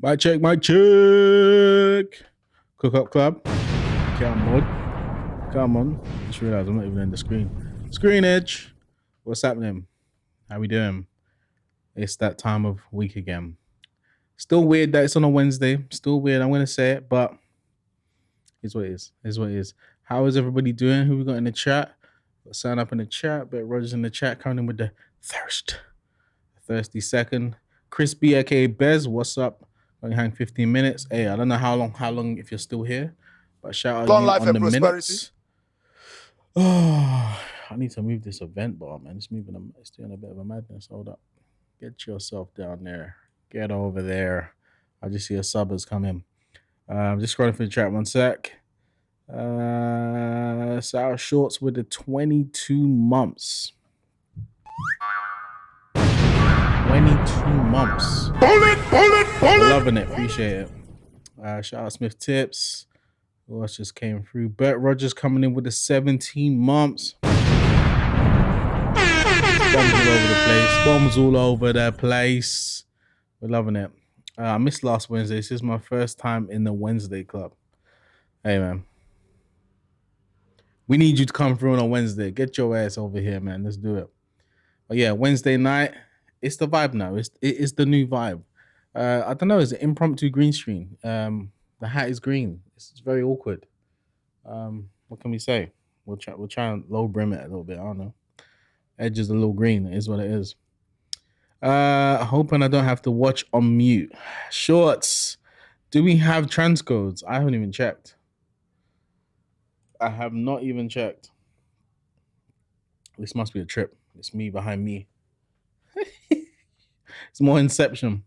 My check, my check. Cook Up Club. Come on. Come on. Just realized I'm not even in the screen. Screen Edge. What's happening? How we doing? It's that time of week again. Still weird that it's on a Wednesday. Still weird. I'm going to say it, but it's what it is. It's what it is. How is everybody doing? Who we got in the chat? Sign up in the chat. Bet Rogers in the chat coming in with the thirsty second. Crispy, aka Bez, what's up? Only hang 15 minutes. Hey, I don't know how long if you're still here, but shout out Long you life on and the prosperity. minutes. Oh, I need to move this event bar, man. It's doing a bit of a madness. Hold up. Get yourself down there. Get over there. I just see a sub has come in. I'm just scrolling for the chat 1 sec. Sour Shorts with the 22 months. 22 months. Bullet. Loving it. Appreciate it. Shout out Smith Tips. Who else just came through? Bert Rogers coming in with the 17 months. Bombs all over the place. We're loving it. I missed last Wednesday. This is my first time in the Wednesday club. Hey, man. We need you to come through on a Wednesday. Get your ass over here, man. Let's do it. But yeah, Wednesday night, it's the vibe now. It's the new vibe. I don't know. It's an impromptu green screen. The hat is green. It's very awkward. What can we say? We'll try and low brim it a little bit. I don't know. Edge is a little green. It is what it is. Hoping I don't have to watch on mute. Shorts. Do we have transcodes? I haven't even checked. I have not even checked. This must be a trip. It's me behind me. It's more Inception.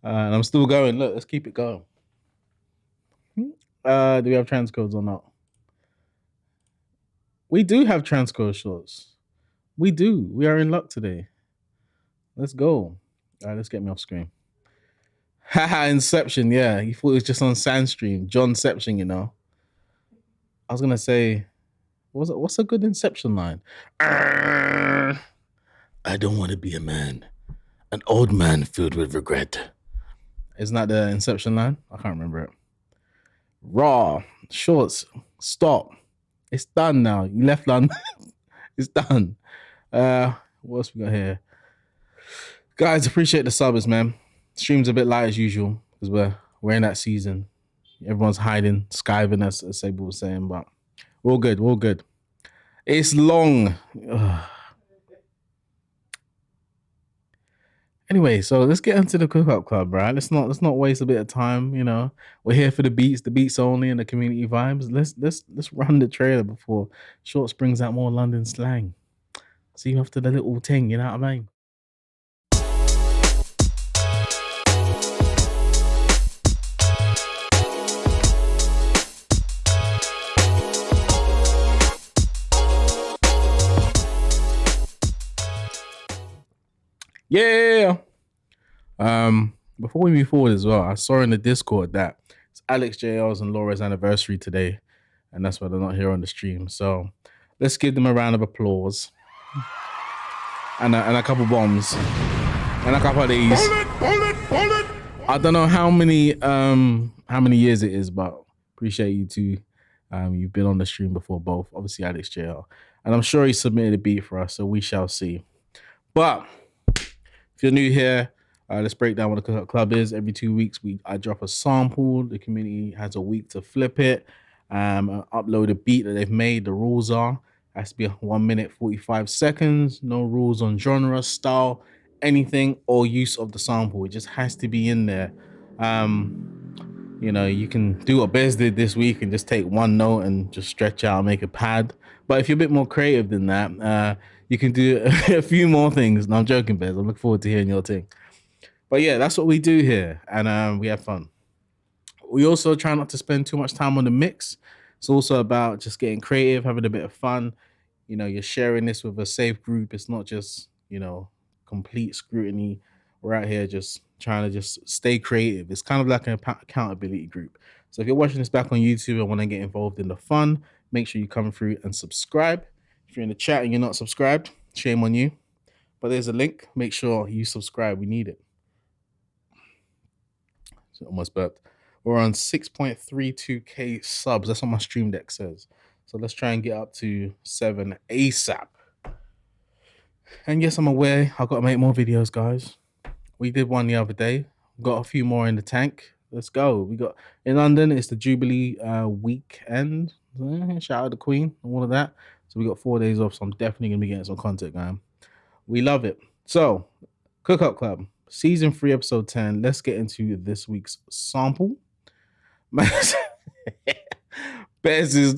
And I'm still going. Look, let's keep it going. Do we have transcodes or not? We do have transcode shorts. We do. We are in luck today. Let's go. All right, let's get me off screen. Haha, Inception. Yeah, you thought it was just on Sandstream. Johnception, you know. I was going to say, what's a good Inception line? I don't want to be a man. An old man filled with regret. Isn't that the Inception line? I can't remember it. Raw. Shorts. Stop. It's done now. You left London. It's done. What else we got here? Guys, appreciate the subbers, man. Stream's a bit light as usual because we're in that season. Everyone's hiding, skiving, as Sable was saying, but we're all good. We're all good. It's long. Ugh. Anyway, so let's get into the Cook Up Club, right? Let's not waste a bit of time. You know, we're here for the beats only, and the community vibes. Let's run the trailer before Shorts brings out more London slang. See you after the little thing, you know what I mean? Yeah. Before we move forward as well, I saw in the Discord that it's Alex JL's and Laura's anniversary today, and that's why they're not here on the stream. So let's give them a round of applause and a couple bombs and a couple of these. Bullet. I don't know how many years it is, but appreciate you two. You've been on the stream before, both obviously Alex JL, and I'm sure he submitted a beat for us, so we shall see. But if you're new here, let's break down what the Cook Up Club is. Every 2 weeks, I drop a sample. The community has a week to flip it, upload a beat that they've made. The rules are, has to be 1 minute, 45 seconds. No rules on genre, style, anything, or use of the sample. It just has to be in there. You know, you can do what Bez did this week and just take one note and just stretch out and make a pad. But if you're a bit more creative than that, you can do a few more things. No, I'm joking, Bez. I'm looking forward to hearing your thing. But yeah, that's what we do here, and we have fun. We also try not to spend too much time on the mix. It's also about just getting creative, having a bit of fun. You know, you're sharing this with a safe group. It's not just, you know, complete scrutiny. We're out here just trying to just stay creative. It's kind of like an accountability group. So if you're watching this back on YouTube and want to get involved in the fun, make sure you come through and subscribe. If you're in the chat and you're not subscribed, shame on you. But there's a link. Make sure you subscribe. We need it. Almost burped. We're on 6.32k subs. That's what my stream deck says. So let's try and get up to 7 ASAP. And yes, I'm aware I've got to make more videos, guys. We did one the other day. Got a few more in the tank. Let's go. We got in London, it's the Jubilee weekend. Shout out the Queen and all of that. So we got 4 days off. So I'm definitely gonna be getting some content, guys. We love it. So, Cook Up Club, season 3, episode 10. Let's get into this week's sample. Bez is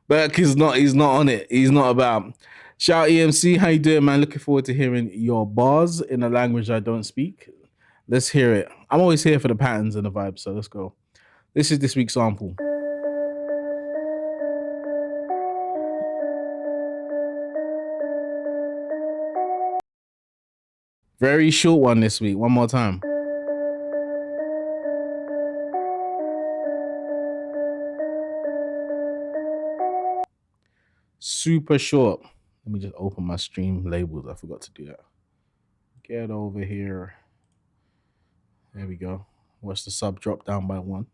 Burke is not. He's not on it. He's not about. Shout EMC, how you doing, man? Looking forward to hearing your bars in a language I don't speak. Let's hear it. I'm always here for the patterns and the vibes, so let's go. This is this week's sample. Very short one this week. One more time. Super short. Let me just open my stream labels. I forgot to do that. Get over here. There we go. Watch the sub drop down by 1.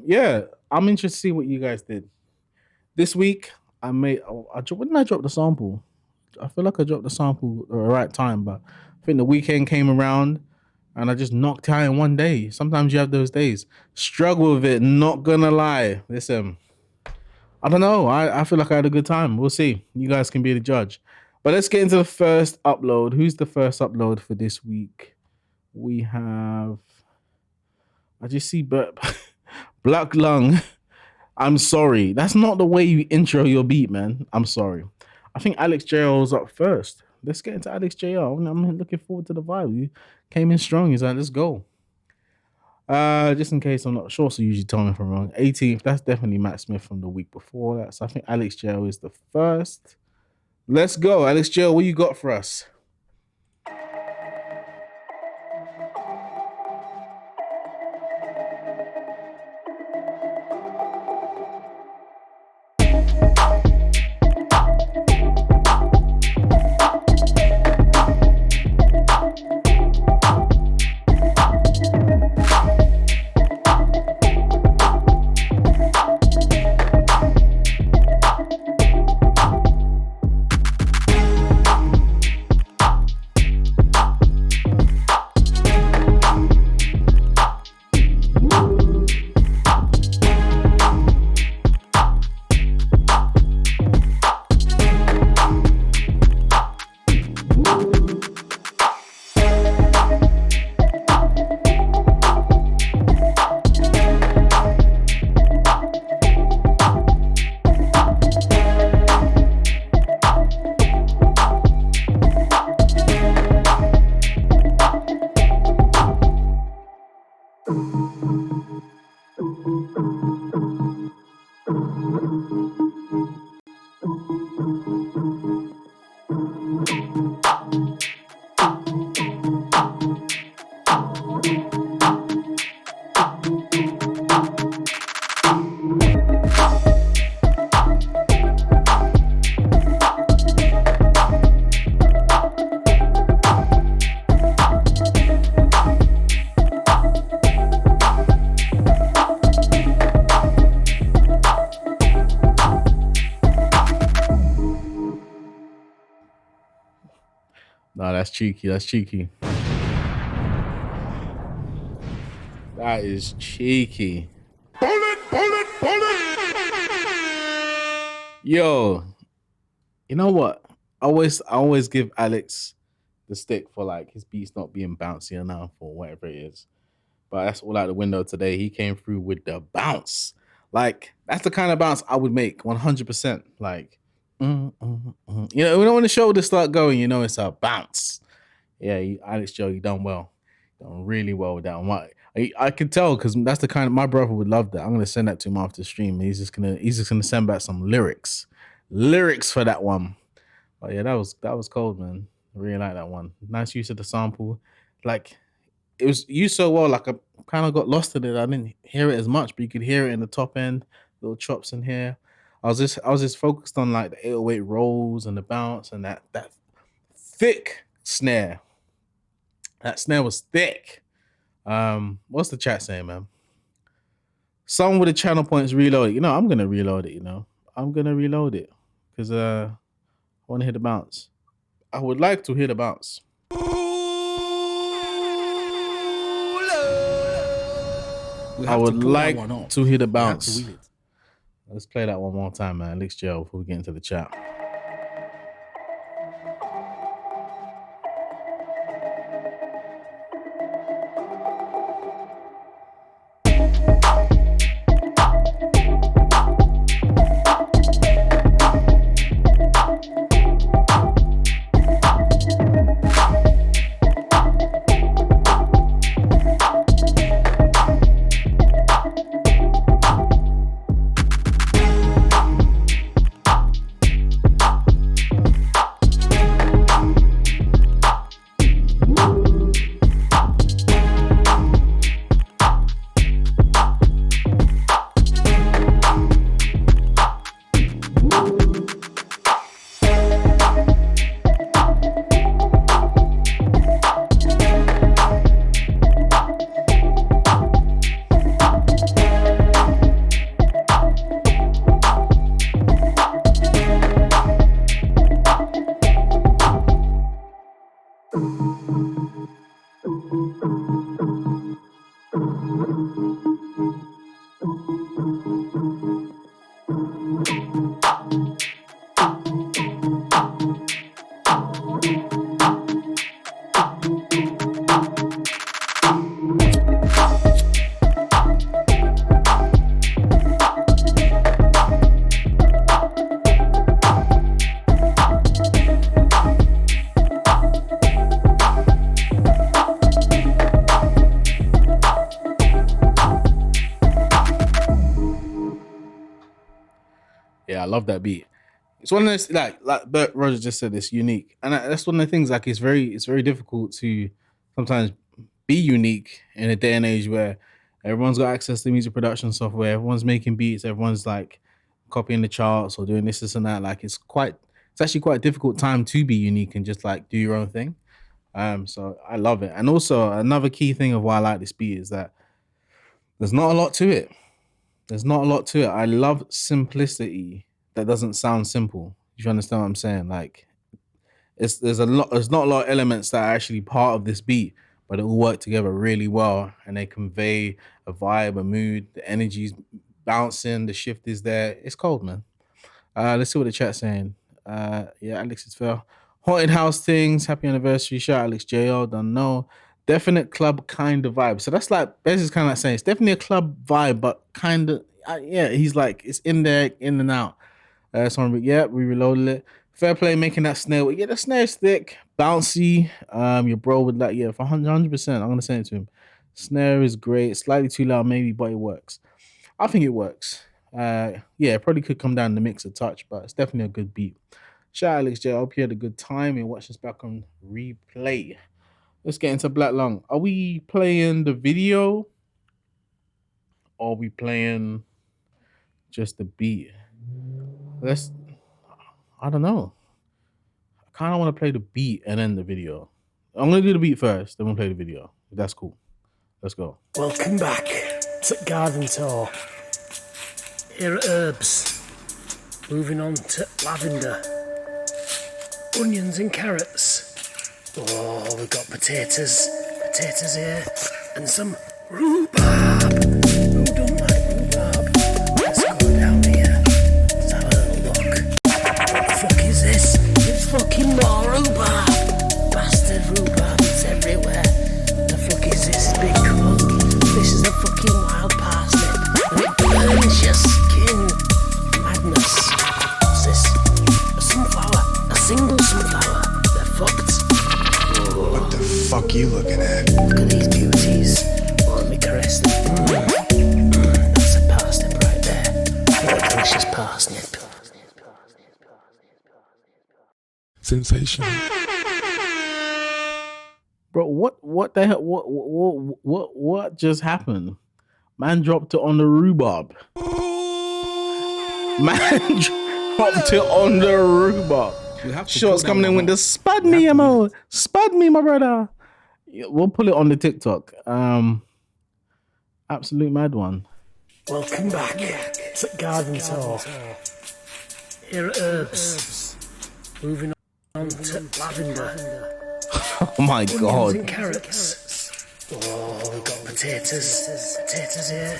Yeah, I'm interested to see what you guys did. This week, when did I drop the sample? I feel like I dropped the sample at the right time, but I think the weekend came around and I just knocked out in one day. Sometimes you have those days. Struggle with it, not gonna lie. Listen, I don't know. I feel like I had a good time. We'll see. You guys can be the judge. But let's get into the first upload. Who's the first upload for this week? We have... I just see Black Lung. I'm sorry. That's not the way you intro your beat, man. I'm sorry. I think Alex JL was up first. Let's get into Alex JL. I'm looking forward to the vibe. He came in strong. He's like, let's go. Just in case I'm not sure, so usually tell me if I'm wrong. 18th, that's definitely Matt Smith from the week before that. So I think Alex JL is the first. Let's go. Alex JL, what you got for us? No, that's cheeky. That's cheeky. That is cheeky. Bullet. Yo, you know what? I always give Alex the stick for like his beats not being bouncy enough or whatever it is. But that's all out the window today. He came through with the bounce. Like, that's the kind of bounce I would make 100%. Like, You know, when the shoulders start going, you know it's a bounce. Yeah, Alex Joe, you done well. Done really well with that one. I can tell because that's the kind of, my brother would love that. I'm gonna send that to him after the stream. He's just gonna send back some lyrics for that one. But yeah, that was cold, man. I really like that one. Nice use of the sample. Like, it was used so well. Like, I kind of got lost in it. I didn't hear it as much, but you could hear it in the top end, little chops in here. I was just focused on like the 808 rolls and the bounce and that thick snare. That snare was thick. What's the chat saying, man? Someone with the channel points reload it. I'm gonna reload it. I'm gonna reload it because I want to hear the bounce. I would like to hear the bounce. I would like to hear the bounce. Let's play that one more time, man. Alex Jail before we get into the chat. Yeah, I love that beat. It's one of those like Bert Rogers just said, it's unique, and that's one of the things. Like it's very difficult to sometimes be unique in a day and age where everyone's got access to music production software, everyone's making beats, everyone's like copying the charts or doing this and that. Like it's actually quite a difficult time to be unique and just like do your own thing. So I love it, and also another key thing of why I like this beat is that there's not a lot to it. I love simplicity that doesn't sound simple. You understand what I'm saying? Like, there's not a lot of elements that are actually part of this beat, but it all work together really well, and they convey a vibe, a mood. The energy's bouncing, the shift is there. It's cold, man. Let's see what the chat's saying. Yeah, Alex is fair. Haunted house things. Happy anniversary. Shout out Alex JL. Don't know. Definite club kind of vibe. So that's like Bez is kind of like saying it's definitely a club vibe, but kind of yeah. He's like it's in there, in and out. Yeah, we reloaded it. Fair play making that snare. Yeah, the snare's thick, bouncy. Your bro would like for 100%. I'm gonna send it to him. Snare is great. Slightly too loud, maybe, but it works. I think it works. Yeah, probably could come down the mix a touch, but it's definitely a good beat. Shout out Alex J. I hope you had a good time and watch this back on replay. Let's get into Black Lung. Are we playing the video? Or are we playing just the beat? I don't know. I kind of want to play the beat and then the video. I'm going to do the beat first, then we'll play the video. That's cool. Let's go. Welcome back to Garden Tour. Here at Herbs. Moving on to lavender. Onions and carrots. Oh, we've got potatoes here, and some rhubarb. Who don't like rhubarb? Let's go down here. Let's have a little look. What the fuck is this? It's fucking more rhubarb. Bastard rhubarb, it's everywhere. The fuck is this big cunt? This is a fucking wild parsnip, and it burns your skin. Madness. What's this? A sunflower. A single sunflower. They're fucked. What the fuck you looking at? Look at these beauties. Let me caress them. That's a parsnip right there. What a delicious parsnip. Sensation. Bro, what the hell? What just happened? Man dropped it on the rhubarb. Man dropped it on the rhubarb. Shorts coming in with the spud me, my brother. We'll pull it on the TikTok. Absolute mad one. Welcome back to Garden Tour. Here at Herbs. Moving on to lavender. Oh my Onions god. and carrots. Oh, we've got potatoes here,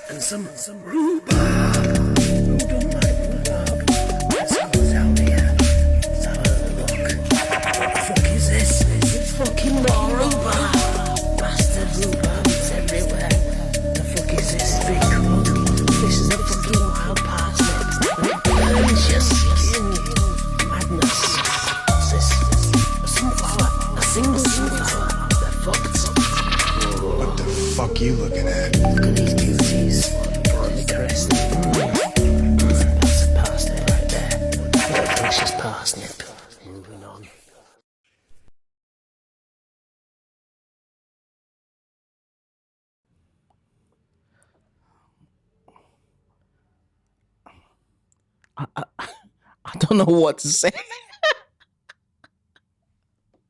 and some rhubarb. Who don't like rhubarb? Let's go down here. Let's have a look. What the fuck is this? It's fucking more rhubarb. Bastard rhubarb is everywhere. The fuck is this? Big cook. This is a fucking wild parsnip. It burns your skin. Madness. What's this? A sunflower. A single sunflower. They're fucked. What the fuck you looking at? Look at these beauties. Bloody Christ. That's a parsnip right there. What a delicious parsnip. Moving on. I don't know what to say.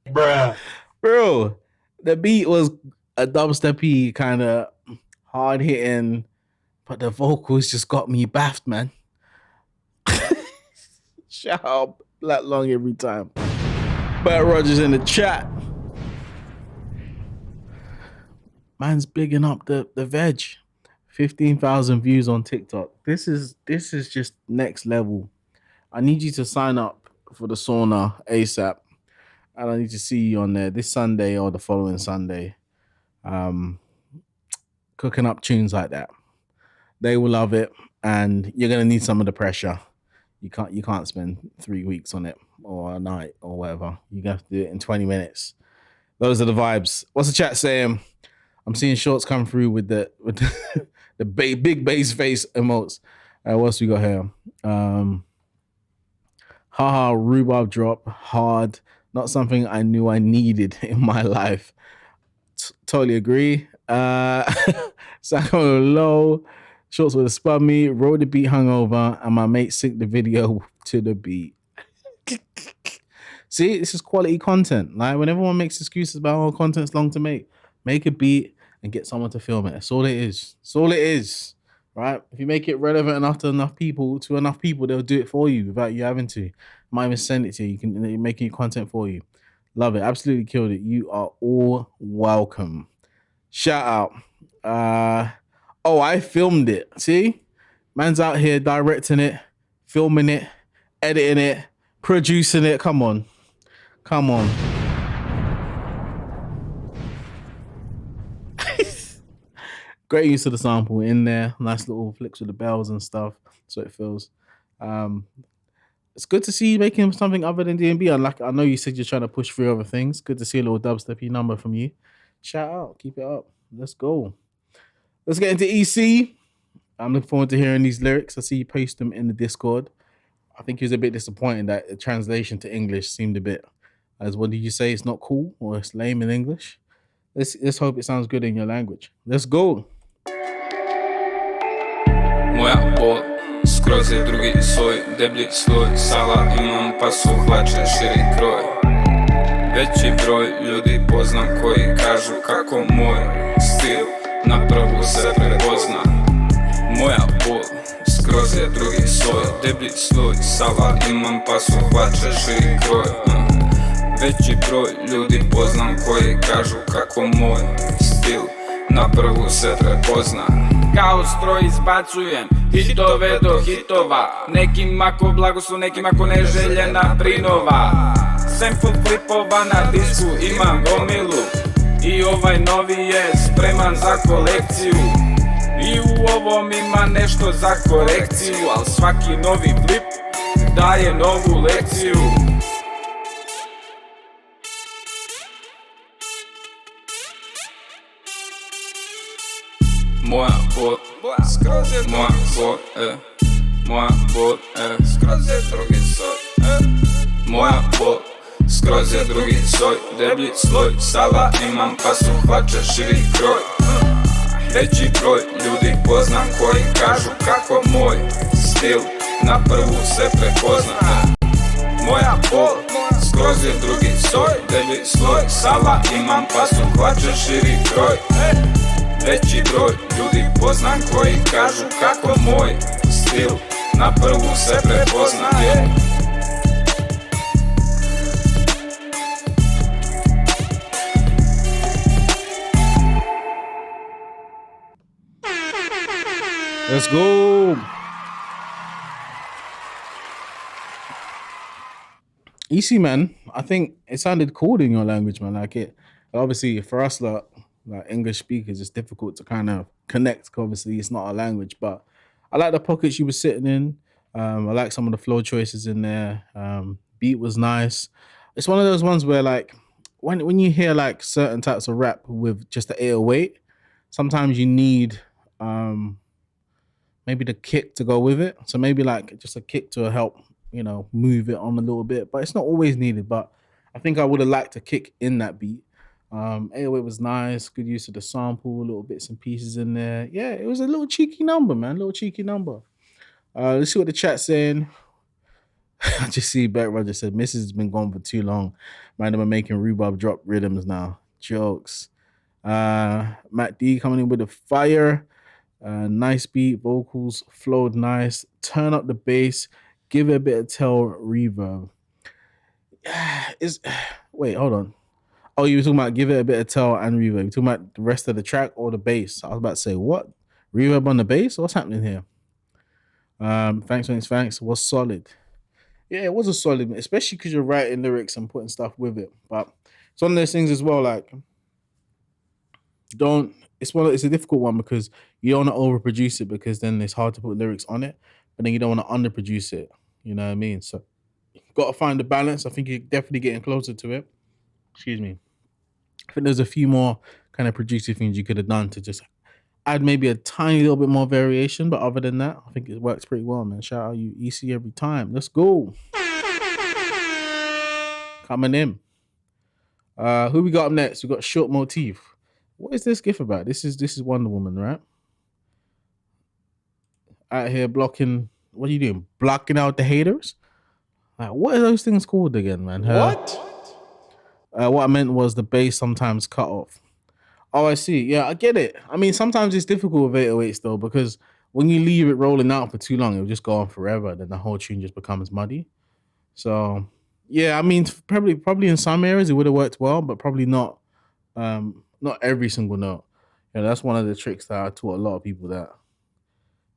Bruh. Bro, the beat was a dubsteppy kind of hard hitting, but the vocals just got me baffed, man. Shout out Black Long every time. Bert Rogers in the chat. Man's bigging up the veg. 15,000 views on TikTok. This is just next level. I need you to sign up for the sauna ASAP. And I need to see you on there this Sunday or the following Sunday. Cooking up tunes like that. They will love it, and you're gonna need some of the pressure. You can't spend 3 weeks on it or a night or whatever. You have to do it in 20 minutes. Those are the vibes. What's the chat saying? I'm seeing shorts come through with the big bass face emotes. What else we got here? Haha, rhubarb drop hard. Not something I knew I needed in my life. Totally agree. Sacco low. Shorts with a spud me. Rode the beat hungover. And my mate synced the video to the beat. See, this is quality content. Like, when everyone makes excuses about how content's long to make a beat and get someone to film it. That's all it is. That's all it is. Right? If you make it relevant enough to enough people, they'll do it for you without you having to. Might even send it to you. They're making content for you. Love it. Absolutely killed it. You are all welcome. Shout out. I filmed it. See? Man's out here directing it, filming it, editing it, producing it. Come on. Great use of the sample in there. Nice little flicks with the bells and stuff. So it feels. It's good to see you making something other than D&B. I know you said you're trying to push through other things. Good to see a little dubsteppy number from you. Shout out. Keep it up. Let's go. Let's get into EC. I'm looking forward to hearing these lyrics. I see you post them in the Discord. I think he was a bit disappointed that the translation to English seemed a bit as, what did you say? It's not cool or it's lame in English? Let's hope it sounds good in your language. Let's go. Moja bol, skroz je drugi svoj, deblji sloj, sala imam pa su hlače širi kroj. Veći broj ljudi poznam koji kažu kako moj stil na prvu se prepozna. Moja bol, skroz je drugi svoj, deblji sloj, sala imam pa su hlače širi kroj. Veći broj ljudi poznam koji kažu kako moj stil na prvu se prepozna. Kao stroj izbacujem hitove do hitova. Nekim ako blagoslov, nekim ako neželjena prinova. Sample flipova na disku imam gomilu. I ovaj novi je spreman za kolekciju. I u ovom ima nešto za korekciju. Al svaki novi flip daje novu lekciju. Moja bol, skroz je drugi soj, Moja bol, skroz je drugi soj, deblji sloj, sala imam pa su hlače širi kroj. Veći broj ljudi poznam koji kažu kako moj stil na prvu se prepozna. moja bol. Skroz je drugi soj, deblji sloj. Sala imam pasu, hlače širi kroj. Veći broj ljudi poznam koji kažu kako moj stil na prvu se prepoznaje. Let's go. Easy, man. I think it sounded cool in your language, man. Like it. Obviously, for us, like English speakers, it's difficult to kind of connect. Obviously, it's not our language, but I like the pockets you were sitting in. I like some of the flow choices in there. Beat was nice. It's one of those ones where, like, when you hear like certain types of rap with just the 808, sometimes you need maybe the kick to go with it. So maybe like just a kick to help, move it on a little bit. But it's not always needed. But I think I would have liked a kick in that beat. 808 was nice. Good use of the sample, little bits and pieces in there. Yeah, it was a little cheeky number, man. Little cheeky number. Let's see what the chat's saying. I just see Beck Roger said, Mrs. has been gone for too long. Man, they're making Rhubarb drop rhythms now. Jokes. Matt D coming in with the fire. Nice beat, vocals flowed nice. Turn up the bass, give it a bit of tail reverb. Wait, hold on. Oh, you were talking about give it a bit of tail and reverb. You talking about the rest of the track or the bass? I was about to say, what? Reverb on the bass? What's happening here? Thanks. Was solid. Yeah, it was a solid, especially because you're writing lyrics and putting stuff with it. But it's one of those things as well, like, it's a difficult one because you don't want to overproduce it because then it's hard to put lyrics on it, but then you don't want to underproduce it. You know what I mean? So you've got to find the balance. I think you're definitely getting closer to it. Excuse me. I think there's a few more kind of productive things you could have done to just add maybe a tiny little bit more variation, but other than that, I think it works pretty well, man. Shout out you, EC, every time. Let's go. Coming in. Who we got up next? We got Short Motif. What is this gif about? This is Wonder Woman, right? Out here blocking. What are you doing? Blocking out the haters? Like, what are those things called again, man? What? What I meant was the bass sometimes cut off. Oh, I see. Yeah, I get it. I mean, sometimes it's difficult with 808s though, because when you leave it rolling out for too long, it'll just go on forever. Then the whole tune just becomes muddy. So, yeah, I mean, probably in some areas it would have worked well, but probably not every single note. Yeah, that's one of the tricks that I taught a lot of people, that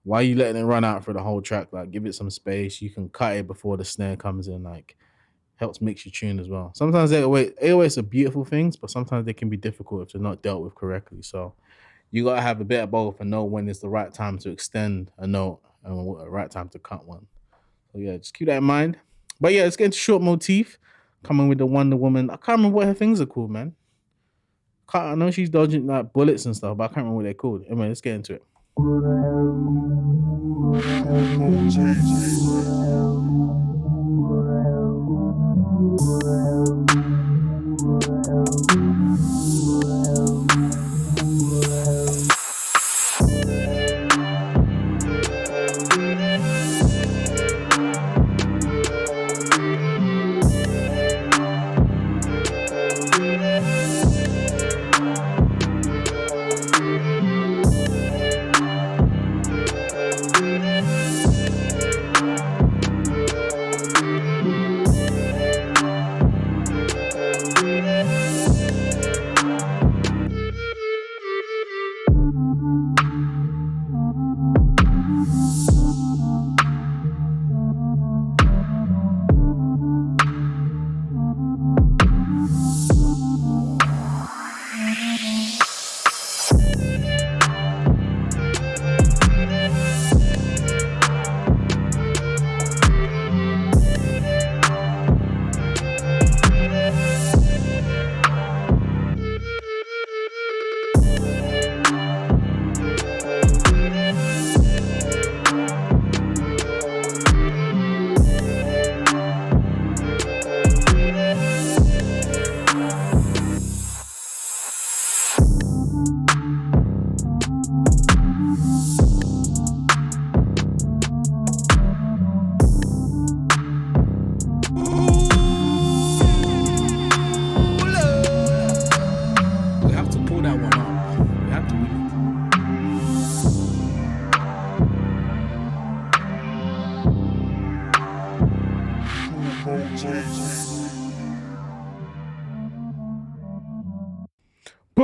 why are you letting it run out for the whole track? Like, give it some space. You can cut it before the snare comes in. Like, helps mix your tune as well. Sometimes 808s are beautiful things, but sometimes they can be difficult if they're not dealt with correctly. So you got to have a bit of both and know when it's the right time to extend a note and the right time to cut one. So yeah, just keep that in mind. But yeah, let's get into Short Motif. Coming with the Wonder Woman. I can't remember what her things are called, man. I know she's dodging like bullets and stuff, but I can't remember what they're called. Anyway, let's get into it.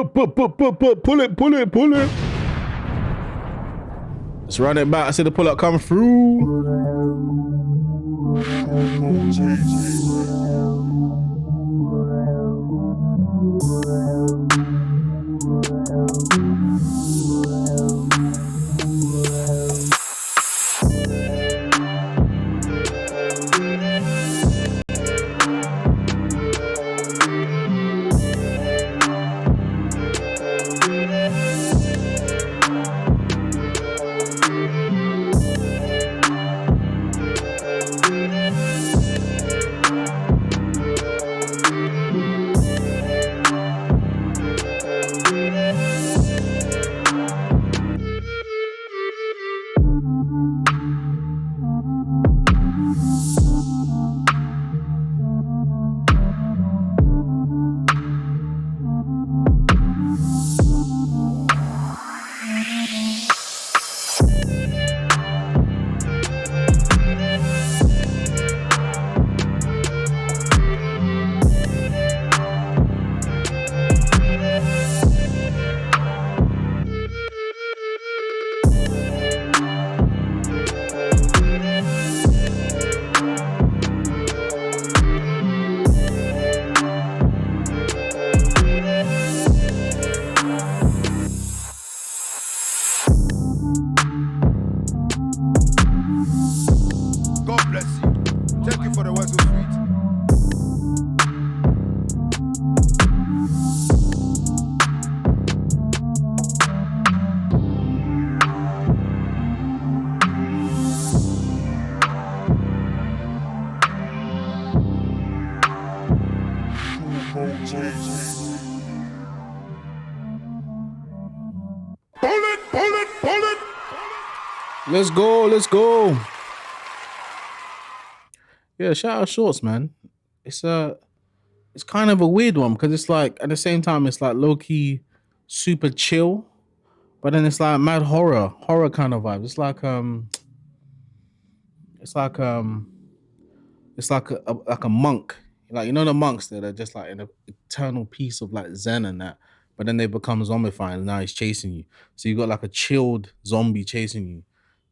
Pull it. Let's run it back. I see the pull up come through. God bless you. Thank you for the words so sweet. Pull it. Let's go. Yeah, shout out Shorts, man. It's kind of a weird one because it's like at the same time it's like low key super chill, but then it's like mad horror kind of vibe. It's like a monk, like you know the monks that are just like in an eternal peace of like zen and that, but then they become zombified and now he's chasing you. So you got like a chilled zombie chasing you,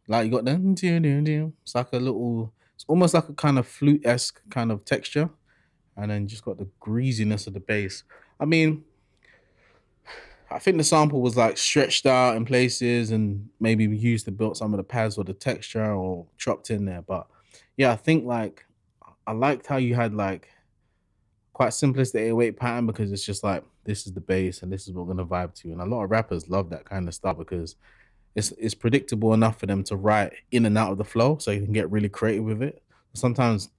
like you got them. It's like a little. It's almost like a kind of flute-esque kind of texture, and then just got the greasiness of the bass. I mean, I think the sample was like stretched out in places and maybe we used to build some of the pads or the texture or chopped in there. But yeah, I think like I liked how you had like quite simplistic 808 pattern because it's just like this is the bass and this is what we're gonna vibe to. And a lot of rappers love that kind of stuff because it's predictable enough for them to write in and out of the flow so you can get really creative with it. Sometimes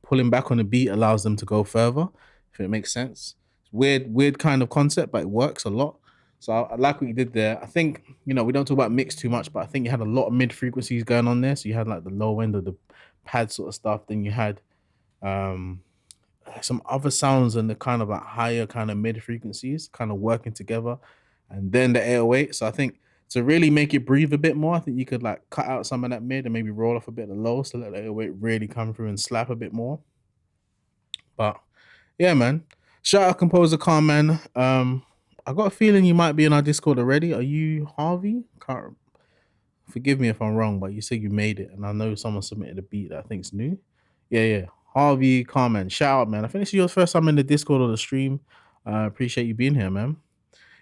pulling back on the beat allows them to go further, if it makes sense. It's weird kind of concept, but it works a lot. So I like what you did there. I think, we don't talk about mix too much, but I think you had a lot of mid frequencies going on there. So you had like the low end of the pad sort of stuff. Then you had some other sounds and the kind of like higher kind of mid frequencies kind of working together. And then the 808. So I think to really make it breathe a bit more, I think you could like cut out some of that mid and maybe roll off a bit of the low so let the 808 really come through and slap a bit more. But yeah, man. Shout out composer Carman. I got a feeling you might be in our Discord already. Are you Harvey? Forgive me if I'm wrong, but you said you made it, and I know someone submitted a beat that I think's new. Yeah. Harvey Carman. Shout out, man. I think this is your first time in the Discord or the stream. Appreciate you being here, man.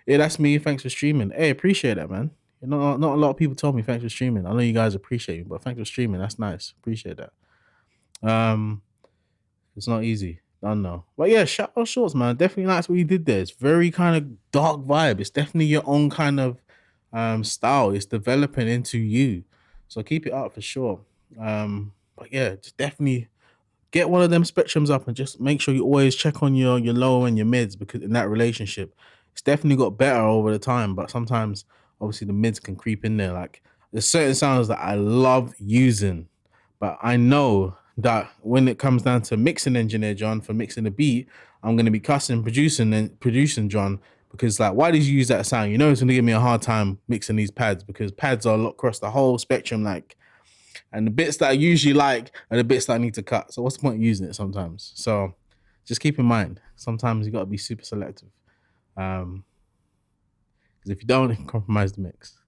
Yeah, that's me. Thanks for streaming. Hey, appreciate that, man. Not a lot of people told me thanks for streaming. I know you guys appreciate me, but thanks for streaming. That's nice. Appreciate that. It's not easy. I don't know. But yeah, shout out Shorts, man. Definitely likes what you did there. It's very kind of dark vibe. It's definitely your own kind of style. It's developing into you. So keep it up for sure. But yeah, just definitely get one of them spectrums up and just make sure you always check on your low and your mids, because in that relationship, it's definitely got better over the time. But sometimes, obviously, the mids can creep in there. Like there's certain sounds that I love using, but I know that when it comes down to mixing engineer John for mixing the beat, I'm gonna be cussing producing John, because like, why did you use that sound? It's gonna give me a hard time mixing these pads, because pads are across the whole spectrum, like, and the bits that I usually like are the bits that I need to cut. So what's the point of using it sometimes? So just keep in mind, sometimes you gotta be super selective. Because if you don't, it can compromise the mix,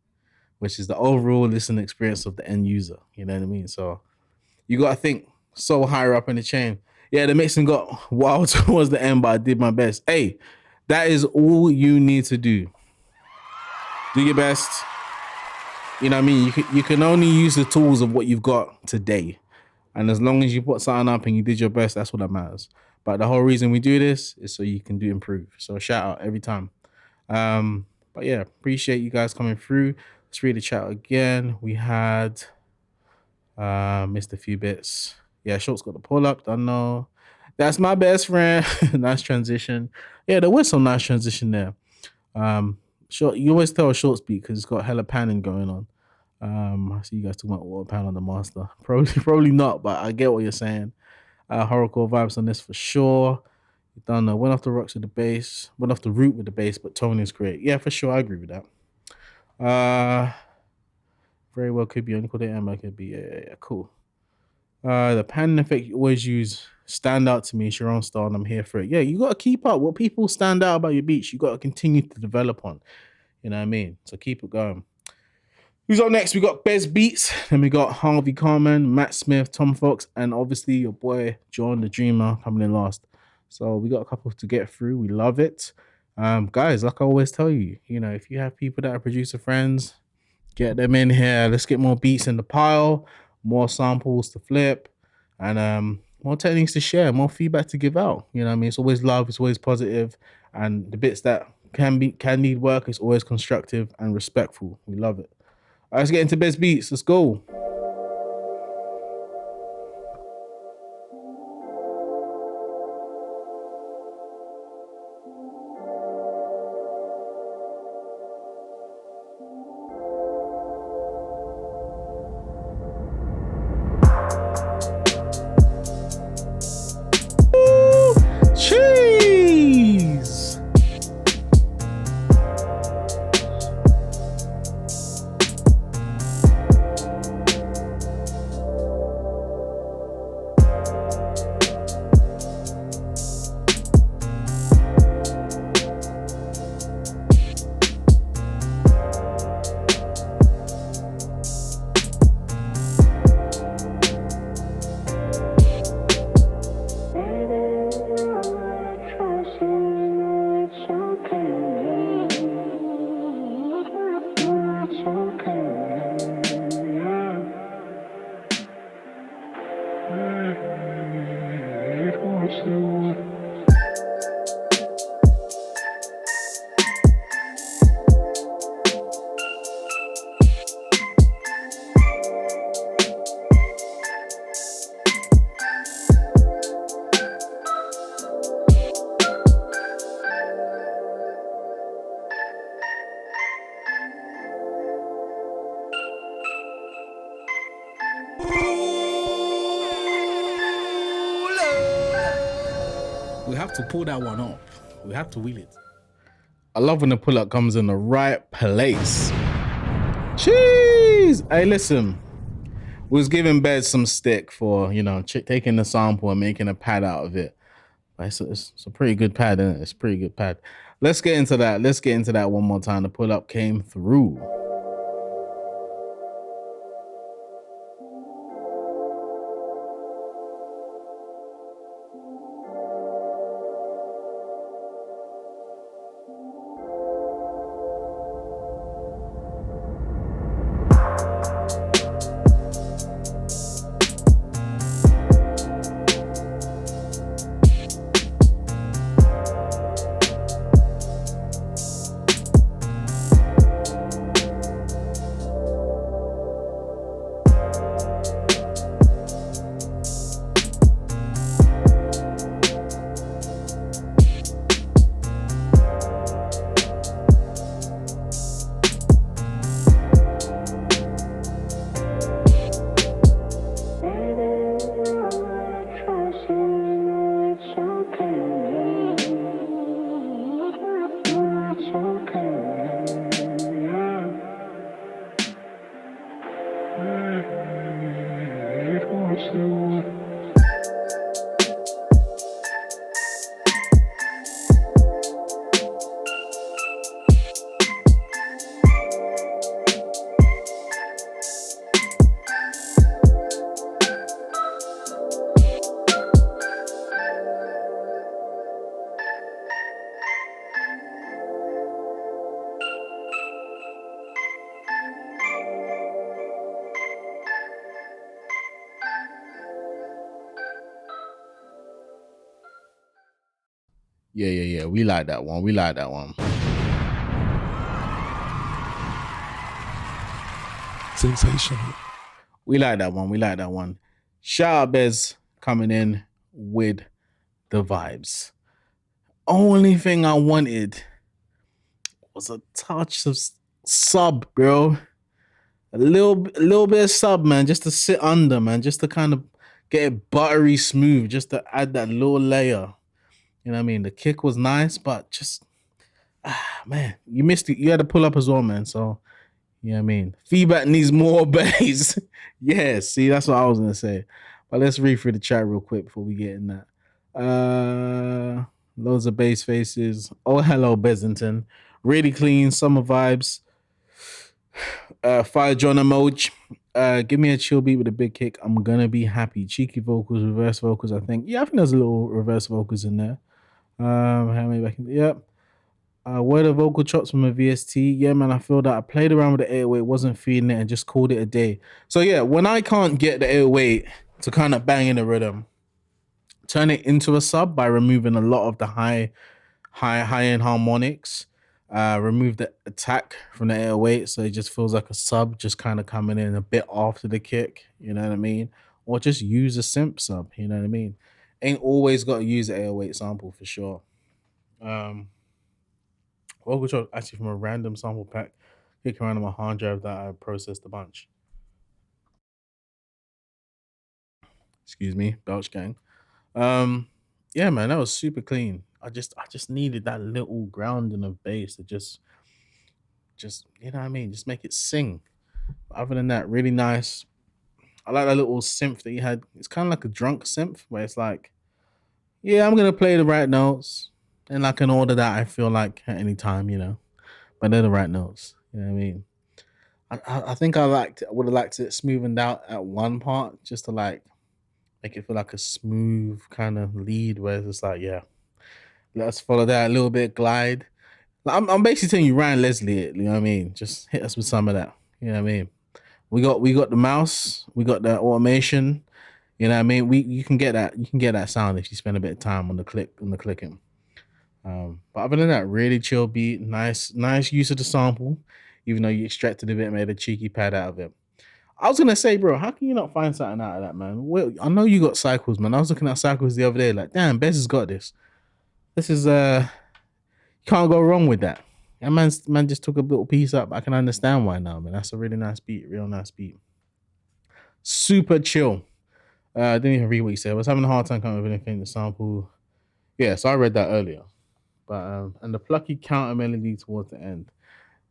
which is the overall listening experience of the end user. You know what I mean? So you got to think so higher up in the chain. Yeah, the mixing got wild towards the end, but I did my best. Hey, that is all you need to do. Do your best. You know what I mean? You can only use the tools of what you've got today. And as long as you put something up and you did your best, that's what that matters. But the whole reason we do this is so you can improve. So shout out every time. But yeah, appreciate you guys coming through. Let's read the chat again. We had missed a few bits. Yeah, Schultz got the pull up. Don't know. That's my best friend. Nice transition. Yeah, there was some nice transition there. You always tell a short speak because it's got hella panning going on. I see you guys talking about water pan on the master. Probably not, but I get what you're saying. Horrorcore vibes on this for sure. You done went off the rocks with the bass, went off the root with the bass, but tone is great. Yeah, for sure, I agree with that. Very well could be only called it Emma. Could be yeah, cool. The panning effect you always use stand out to me. It's your own style, and I'm here for it. Yeah, you got to keep up. What people stand out about your beats, you got to continue to develop on. You know what I mean? So keep it going. Who's up next? We got Bez Beats, then we got Harvey Carmen, Matt Smith, Tom Fox, and obviously your boy John the Dreamer coming in last. So we got a couple to get through. We love it. Guys, like I always tell you, if you have people that are producer friends, get them in here. Let's get more beats in the pile, more samples to flip, and more techniques to share, more feedback to give out. You know what I mean? It's always love, it's always positive, and the bits that can need work is always constructive and respectful. We love it. All right, let's get into Bez Beats. Let's go. We have to pull that one up. We have to wheel it. I love when the pull-up comes in the right place. Jeez! Hey, listen. We was giving Bez some stick for, taking the sample and making a pad out of it. But it's a pretty good pad, isn't it? It's a pretty good pad. Let's get into that. Let's get into that one more time. The pull-up came through. Yeah. We like that one. Sensational. We like that one. Shout out Bez coming in with the vibes. Only thing I wanted was a touch of sub, bro. A little bit of sub, man, just to sit under, man, just to kind of get it buttery smooth, just to add that little layer. You know what I mean? The kick was nice, but just man, you missed it. You had to pull up as well, man. So, you know what I mean? Feedback needs more bass. Yeah, see, that's what I was gonna say. But let's read through the chat real quick before we get in that. Loads of bass faces. Oh, hello, Besington. Really clean, summer vibes. Fire John Emoji. Give me a chill beat with a big kick. I'm gonna be happy. Cheeky vocals, reverse vocals, I think. Yeah, I think there's a little reverse vocals in there. How many back in? Yep. Where the vocal chops from a VST. Yeah, man, I feel that I played around with the 808, wasn't feeling it, and just called it a day. So yeah, when I can't get the 808 to kind of bang in the rhythm, turn it into a sub by removing a lot of the high end harmonics. Remove the attack from the 808, so it just feels like a sub just kind of coming in a bit after the kick, you know what I mean? Or just use a simp sub, you know what I mean? Ain't always got to use the 808 sample for sure. Vocal chop actually from a random sample pack kicking around on my hard drive that I processed a bunch. Excuse me, Belch gang. Yeah, man, that was super clean. I just needed that little grounding of bass to just you know what I mean, just make it sing. But other than that, really nice. I like that little synth that you had. It's kind of like a drunk synth where it's like, yeah, I'm gonna play the right notes in like an order that I feel like at any time, you know. But they're the right notes. You know what I mean? I think I would have liked it smoothened out at one part just to like make it feel like a smooth kind of lead where it's just like, yeah, let's follow that a little bit, glide. Like, I'm basically telling you Ryan Leslie it, you know what I mean? Just hit us with some of that. You know what I mean? We got the mouse, we got the automation, you know what I mean? You can get that sound if you spend a bit of time on the clicking. But other than that, really chill beat, nice use of the sample, even though you extracted a bit, made a cheeky pad out of it. I was gonna say, bro, how can you not find something out of that, man? Well, I know you got cycles, man. I was looking at cycles the other day, like, damn, Bez has got this. This is you can't go wrong with that. That man just took a little piece up. I can understand why now, man. That's a really nice beat, real nice beat. Super chill. I didn't even read what you said. I was having a hard time coming up with anything to sample. Yeah, so I read that earlier. But and the plucky counter melody towards the end.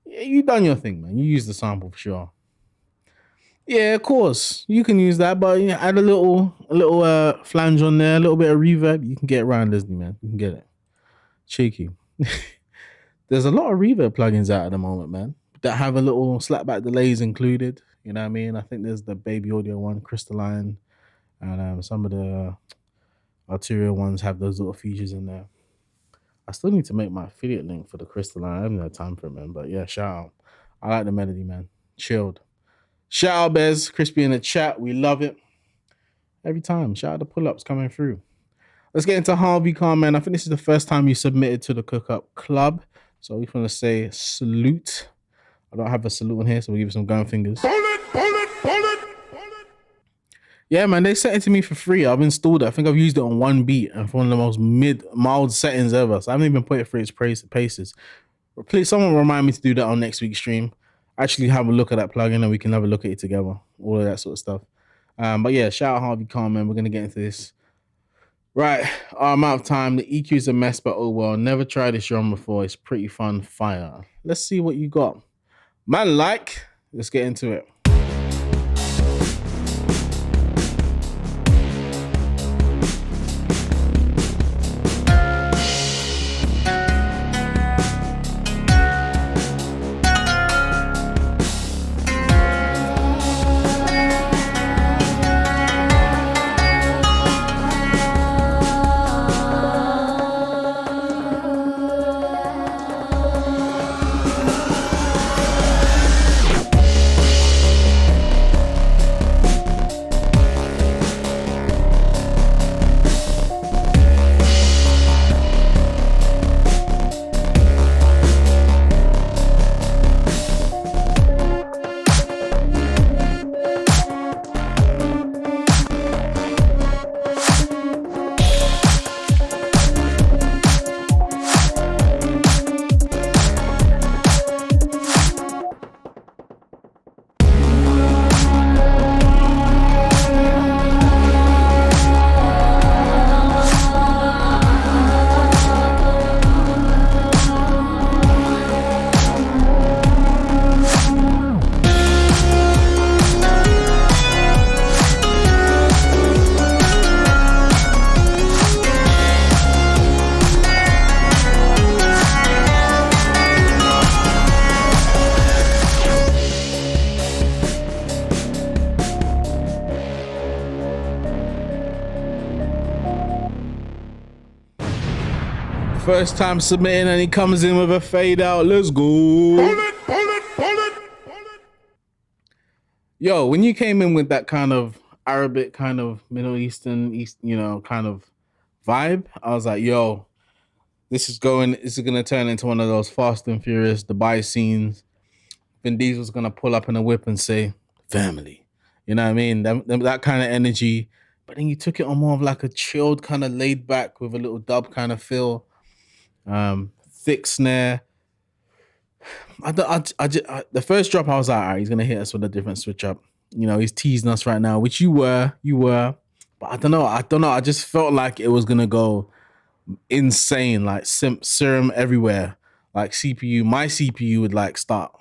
Yeah, you done your thing, man. You used the sample for sure. Yeah, of course. You can use that, but you know, add a little flange on there, a little bit of reverb. You can get Ryan Leslie, man. You can get it. Cheeky. There's a lot of reverb plugins out at the moment, man, that have a little slapback delays included. You know what I mean? I think there's the Baby Audio one, Crystalline, and some of the Arterial ones have those little features in there. I still need to make my affiliate link for the Crystalline. I haven't had time for it, man. But yeah, shout out. I like the melody, man. Chilled. Shout out Bez, Crispy in the chat. We love it. Every time. Shout out the pull-ups coming through. Let's get into Harvey Khan, man. I think this is the first time you submitted to the Cook Up Club. So we want to say salute. I don't have a salute on here, so we'll give you some gun fingers. Yeah, man, they sent it to me for free. I've installed it. I think I've used it on one beat and for one of the most mild settings ever. So I haven't even put it through its paces. Please, someone remind me to do that on next week's stream. Actually have a look at that plugin and we can have a look at it together. All of that sort of stuff. But yeah, shout out Harvey Khan, man. We're going to get into this. Right, I'm out of time. The EQ is a mess, but oh well. Never tried this genre before. It's pretty fun. Fire. Let's see what you got. Man, let's get into it. First time submitting and he comes in with a fade out. Let's go. Yo, when you came in with that kind of Arabic, kind of Middle Eastern, kind of vibe, I was like, yo, this is going to turn into one of those Fast and Furious Dubai scenes. Vin Diesel's going to pull up in a whip and say, family. You know what I mean? That kind of energy. But then you took it on more of like a chilled, kind of laid back with a little dub kind of feel. Thick snare. The first drop, I was like, all right, he's going to hit us with a different switch up. You know, he's teasing us right now, which you were. But I don't know. I just felt like it was going to go insane, like serum everywhere. Like CPU, my CPU would like start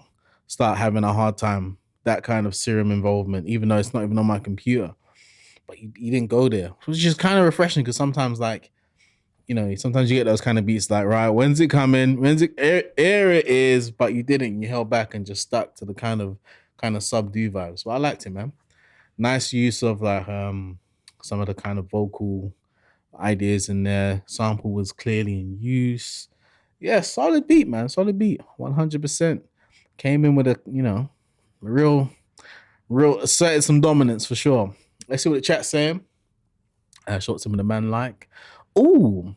having a hard time. That kind of serum involvement, even though it's not even on my computer. But you didn't go there, which is kind of refreshing because sometimes, like, sometimes you get those kind of beats like, right, when's it coming? When's it? Here it is, but you didn't. You held back and just stuck to the kind of subdue vibes. So I liked it, man. Nice use of like some of the kind of vocal ideas in there. Sample was clearly in use. Yeah, solid beat, man. Solid beat. 100%. Came in with a, real asserted some dominance for sure. Let's see what the chat's saying. Short some of the man like. Ooh.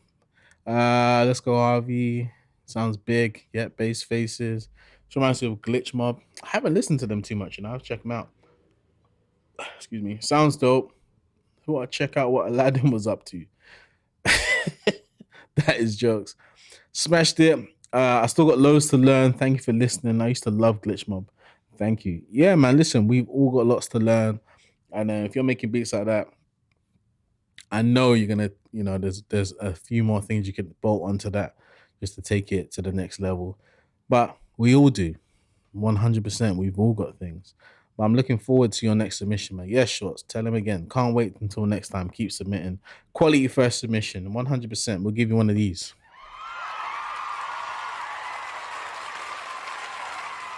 Let's go RV. Sounds big. Yeah, bass faces. Which reminds me of Glitch Mob. I haven't listened to them too much, I'll check them out. Excuse me. Sounds dope. Thought I'd check out what Aladdin was up to. That is jokes. Smashed it. I still got loads to learn. Thank you for listening. I used to love Glitch Mob. Thank you. Yeah, man, listen, we've all got lots to learn. And if you're making beats like that, I know you're going to, there's a few more things you could bolt onto that just to take it to the next level. But we all do. 100%. We've all got things. But I'm looking forward to your next submission, man. Yes, Shorts. Tell him again. Can't wait until next time. Keep submitting. Quality first submission. 100%. We'll give you one of these.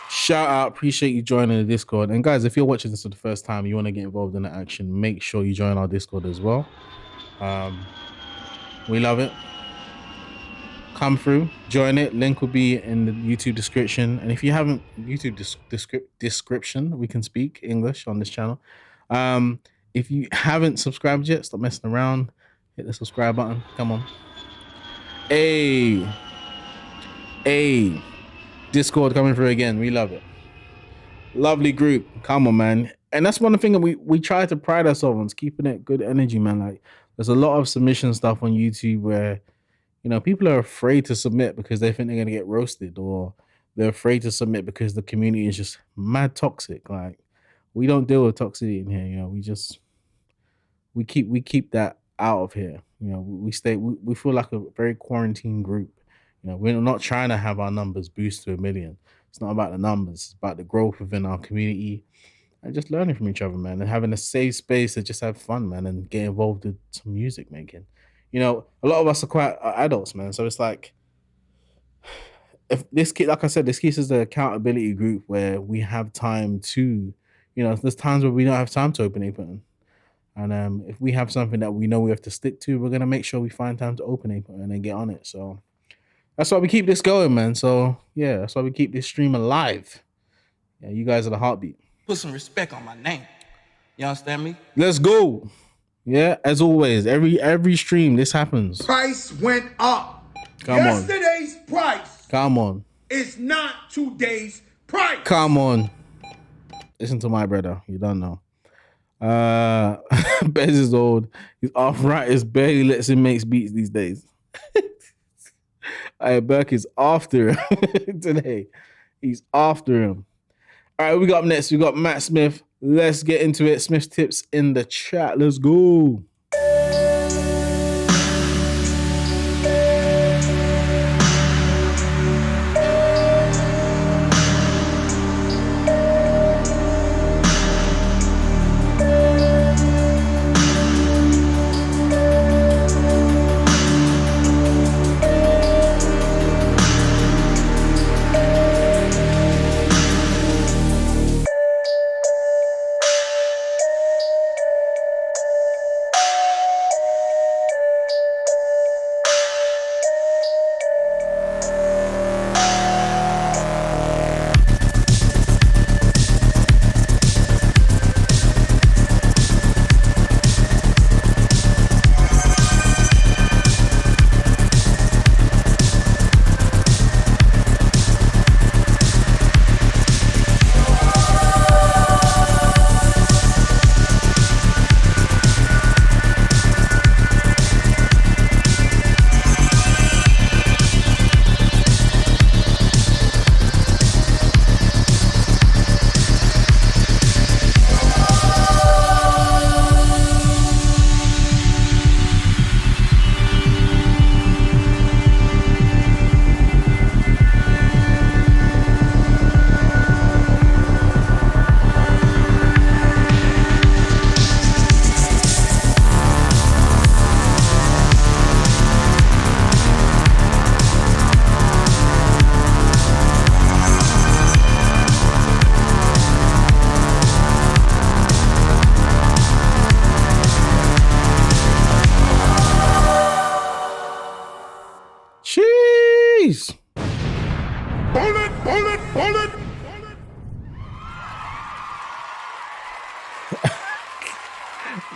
Shout out. Appreciate you joining the Discord. And guys, if you're watching this for the first time, you want to get involved in the action, make sure you join our Discord as well. We love it. Come through, join it. Link will be in the YouTube description. And if you haven't, YouTube description, we can speak English on this channel. If you haven't subscribed yet, stop messing around. Hit the subscribe button. Come on. Hey. Discord coming through again. We love it. Lovely group. Come on, man. And that's one thing that we try to pride ourselves on, is keeping it good energy, man. Like, there's a lot of submission stuff on YouTube where, people are afraid to submit because they think they're going to get roasted, or they're afraid to submit because the community is just mad toxic. Like, we don't deal with toxicity in here. We keep that out of here. We feel like a very quarantined group. We're not trying to have our numbers boost to 1 million. It's not about the numbers. It's about the growth within our community and just learning from each other, man, and having a safe space to just have fun, man, and get involved with some music making. A lot of us are quite adults, man. So it's like, if this kid, like I said, this case is the accountability group where we have time to, there's times where we don't have time to open Ableton. And if we have something that we know we have to stick to, we're going to make sure we find time to open Ableton and then get on it. So that's why we keep this going, man. So yeah, that's why we keep this stream alive. Yeah, you guys are the heartbeat. Put some respect on my name. You understand me? Let's go. Yeah, as always, every stream, this happens. Price went up. Come on. Yesterday's price Come on. is not today's price. Come on. Listen to my brother. You don't know. Bez is old. His arthritis barely lets him make beats these days. Burke is after him today. He's after him. All right, we got up next. We got Matt Smith. Let's get into it. Smith tips in the chat. Let's go.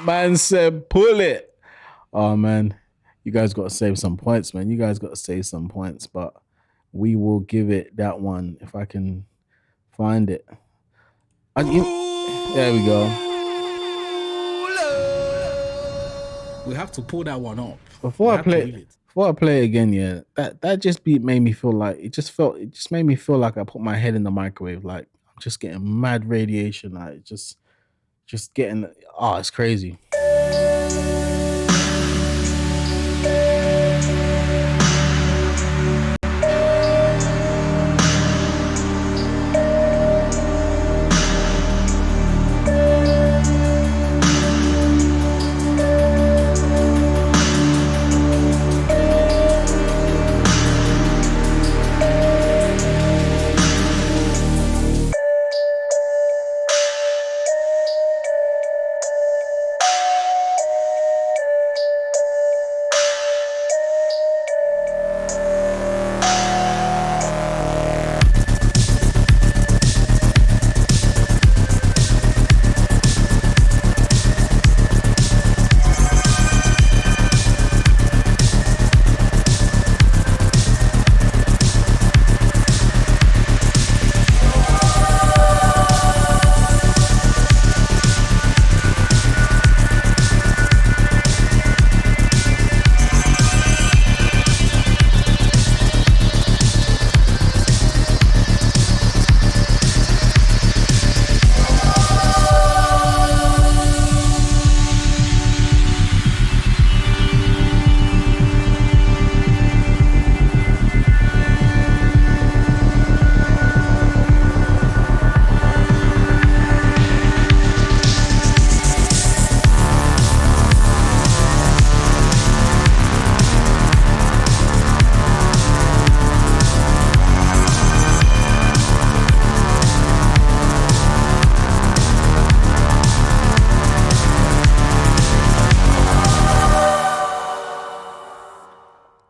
Man said, pull it. Oh, man. You guys got to save some points, man. You guys got to save some points, but we will give it that one if I can find it. There we go. We have to pull that one up. Before I play it again, yeah, that just beat made me feel like it just made me feel like I put my head in the microwave. Like I'm just getting mad radiation. Like just getting it's crazy.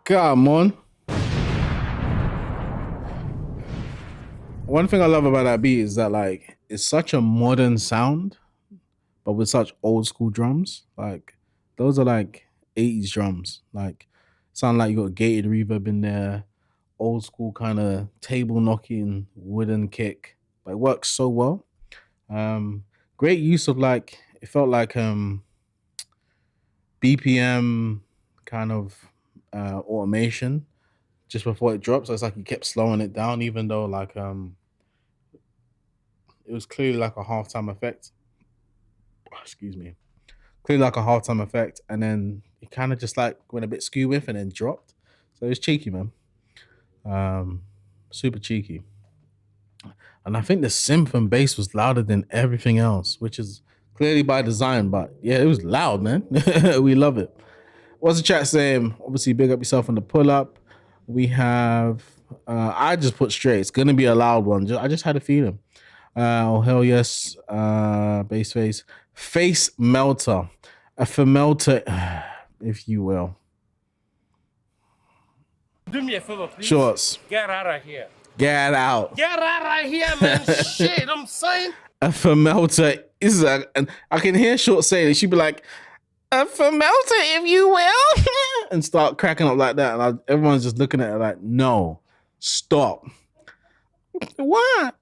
Come on. One thing I love about that beat is that like it's such a modern sound, but with such old school drums. Like those are like 80s drums. Like sound like you got gated reverb in there, old school kind of table knocking wooden kick. But it works so well. Great use of like it felt like BPM kind of automation just before it drops. So it's like he kept slowing it down, even though like it was clearly like a halftime effect. Excuse me. Clearly like a halftime effect, and then it kind of just like went a bit skew with and then dropped. So it was cheeky, man. Super cheeky. And I think the synth and bass was louder than everything else, which is clearly by design, but yeah, it was loud, man. We love it. What's the chat saying? Obviously, big up yourself on the pull up. We have, I just put straight. It's going to be a loud one. I just had a feeling. Oh, hell yes. Bass face melter. A fermelter, if you will. Do me a favor, please. Shorts. Get out of here. Get out. Get out of here, man. Shit, I'm saying. A fermelter is and I can hear Short saying it. She'd be like, a fermelter, if you will, and start cracking up like that. And everyone's just looking at her like, no, stop. What?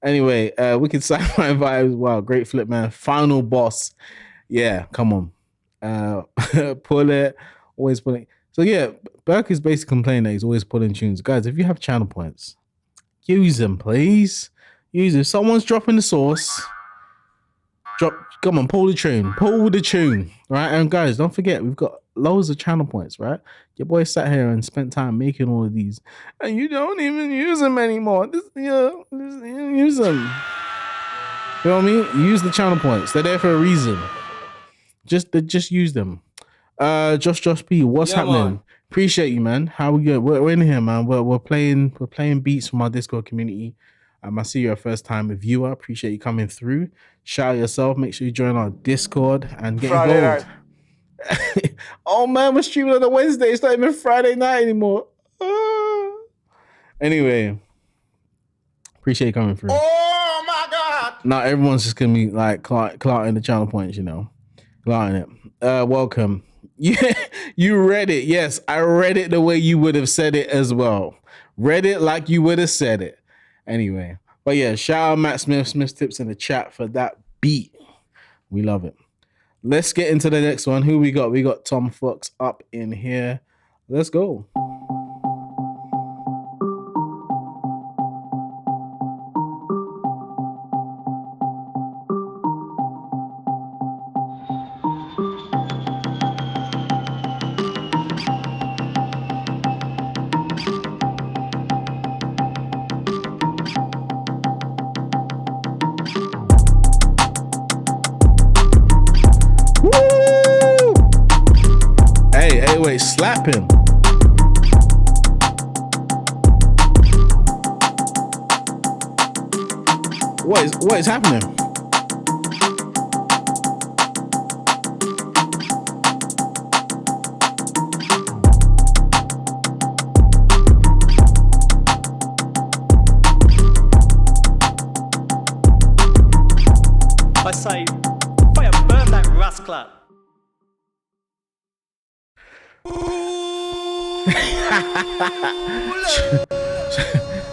Anyway, Wicked Sci-Fi Vibes. Wow, great flip, man. Final boss. Yeah, come on. Pull it. Always pulling. So yeah, Burke is basically complaining that he's always pulling tunes. Guys, if you have channel points, use them, please. Use them. If someone's dropping the sauce, come on, pull the tune, right? And guys, don't forget, we've got loads of channel points, right? Your boy sat here and spent time making all of these, and you don't even use them anymore. Use them. You know what I mean? Use the channel points. They're there for a reason. Just use them. Josh P, what's happening? Man. Appreciate you, man. How we good? We're in here, man. We're playing beats from our Discord community. I see you're a first time viewer. Appreciate you coming through. Shout out yourself. Make sure you join our Discord and get involved. Oh man, we're streaming on a Wednesday. It's not even Friday night anymore. Anyway, appreciate you coming through. Oh my God! Now everyone's just gonna be like clarting the channel points, you know. Got it. Welcome. Yeah, you read it. Yes, I read it the way you would have said it as well. Read it like you would have said it. Anyway, but yeah, shout out Matt Smith, Smith Tips in the chat for that beat. We love it. Let's get into the next one. Who we got? We got Tom Fox up in here. Let's go. Woo! Hey, wait, slap him. What is happening? I say, fire burn that rascal.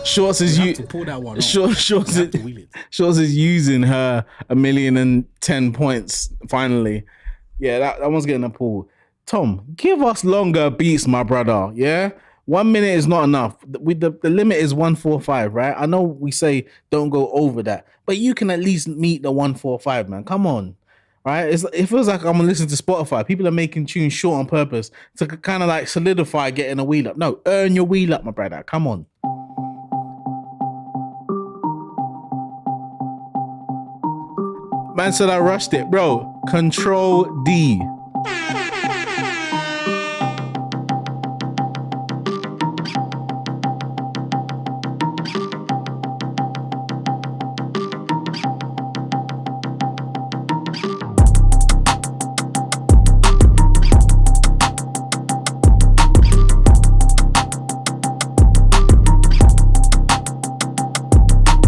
Shorts is You have to pull that one off. Shorts You have to wheel it. Shorts is using her 1,010,000 points finally. Yeah, that one's getting a pull. Tom, give us longer beats, my brother. Yeah, 1 minute is not enough. The limit is 145, right? I know we say don't go over that, but you can at least meet the 145, man. Come on. Right, it feels like I'm listening to Spotify. People are making tunes short on purpose to kind of like solidify getting a wheel up. No, earn your wheel up, my brother. Come on. Man said I rushed it, bro. Control D.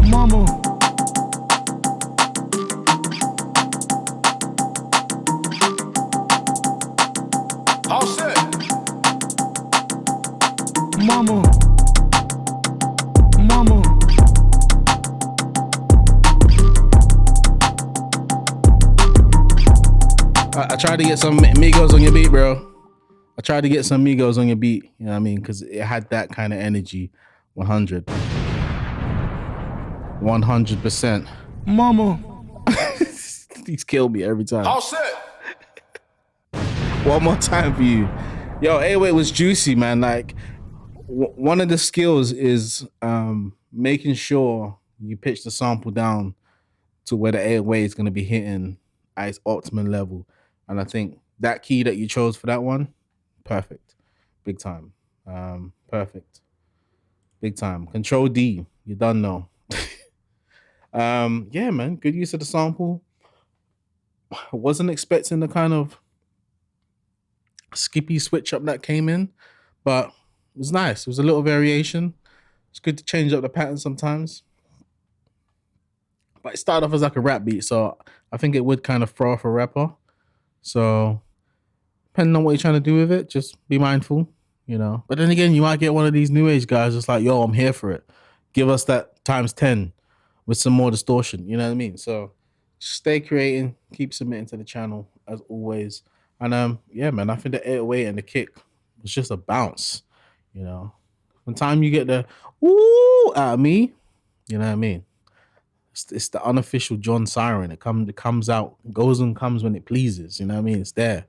Mama. All set. Mama. Mama. I tried to get some Migos on your beat, bro. I tried to get some Migos on your beat. You know what I mean? Because it had that kind of energy. 100. 100%. Mama. He's killed me every time. All set. One more time for you. Yo, 808 was juicy, man. Like, one of the skills is making sure you pitch the sample down to where the 808 is going to be hitting at its optimum level. And I think that key that you chose for that one, perfect. Big time. Perfect. Big time. Control D. You done know. Yeah, man. Good use of the sample. Wasn't expecting the kind of skippy switch up that came in, but it was nice. It was a little variation. It's good to change up the pattern sometimes. But it started off as like a rap beat, so I think it would kind of throw off a rapper. So depending on what you're trying to do with it, just be mindful, you know. But then again, you might get one of these new age guys just like, yo, I'm here for it. Give us that times 10 with some more distortion, you know what I mean? So stay creating, keep submitting to the channel as always. And yeah, man, I think the 808 and the kick was just a bounce, you know. From time you get the ooh out of me, you know what I mean? It's the unofficial John Siren. It comes out, goes and comes when it pleases, you know what I mean? It's there.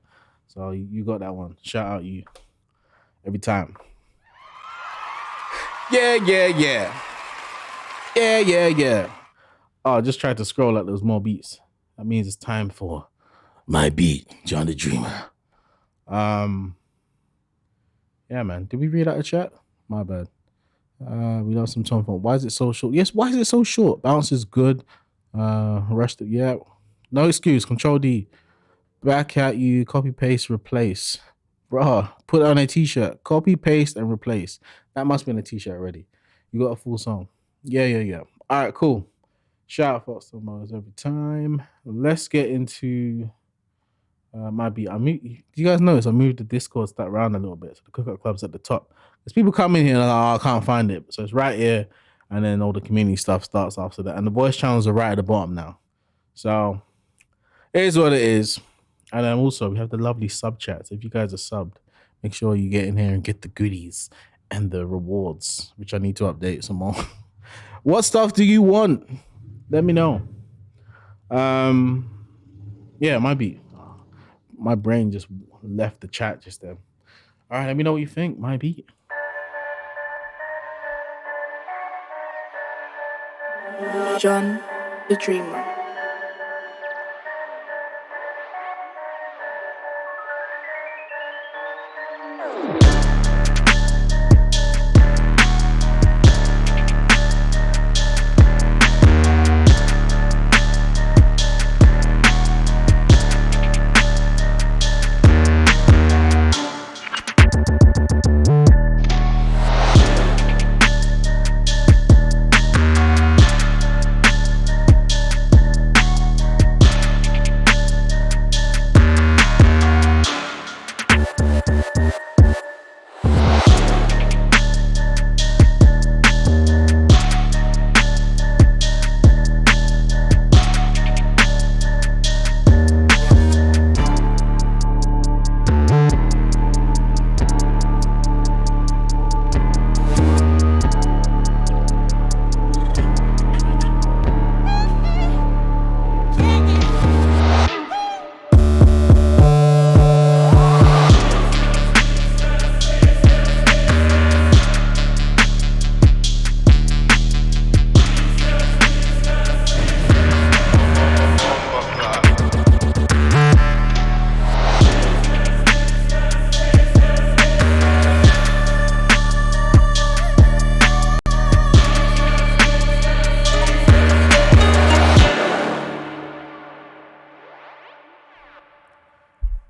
So you got that one. Shout out you every time. Yeah. Oh, I just tried to scroll like there was more beats. That means it's time for my beat, John the Dreamer. Yeah, man. Did we read out the chat? My bad. We lost some time for. Why is it so short? Yes, why is it so short? Bounce is good. Rushed it. Yeah. No excuse. Control D. Back at you. Copy, paste, replace. Bruh, put on a t-shirt. Copy, paste, and replace. That must be in a t-shirt already. You got a full song. Yeah. All right, cool. Shout out Fox Motors every time. Let's get into Might be. Do you guys notice I moved the Discord stat around a little bit? So the Cookout Club's at the top. Because people come in here and they're like, oh, I can't find it. So it's right here, and then all the community stuff starts after that. And the voice channels are right at the bottom now. So it is what it is. And then also we have the lovely sub chats. If you guys are subbed, make sure you get in here and get the goodies and the rewards, which I need to update some more. What stuff do you want? Let me know. Yeah, it might be. My brain just left the chat just then. All right, let me know what you think. My beat. John the Dreamer.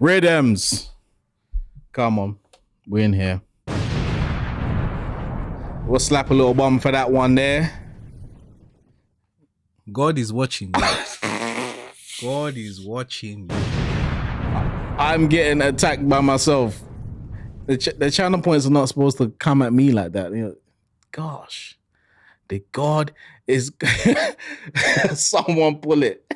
Rhythms. Come on. We're in here. We'll slap a little bomb for that one there. God is watching you. God is watching you. I'm getting attacked by myself. The channel points are not supposed to come at me like that. You know, gosh. The God is... Someone pull it.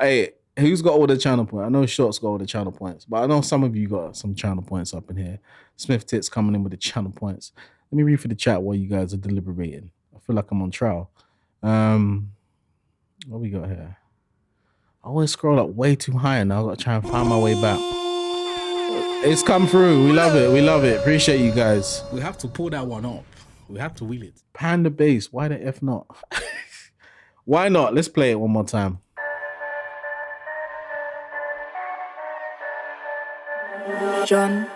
Hey, who's got all the channel points? I know Short's got all the channel points, but I know some of you got some channel points up in here. Smith Tits coming in with the channel points. Let me read for the chat while you guys are deliberating. I feel like I'm on trial. What we got here? I always scroll up way too high and now I've got to try and find my way back. It's come through. We love it. We love it. Appreciate you guys. We have to pull that one up. We have to wheel it. Panda bass. Why the F not? Why not? Let's play it one more time. John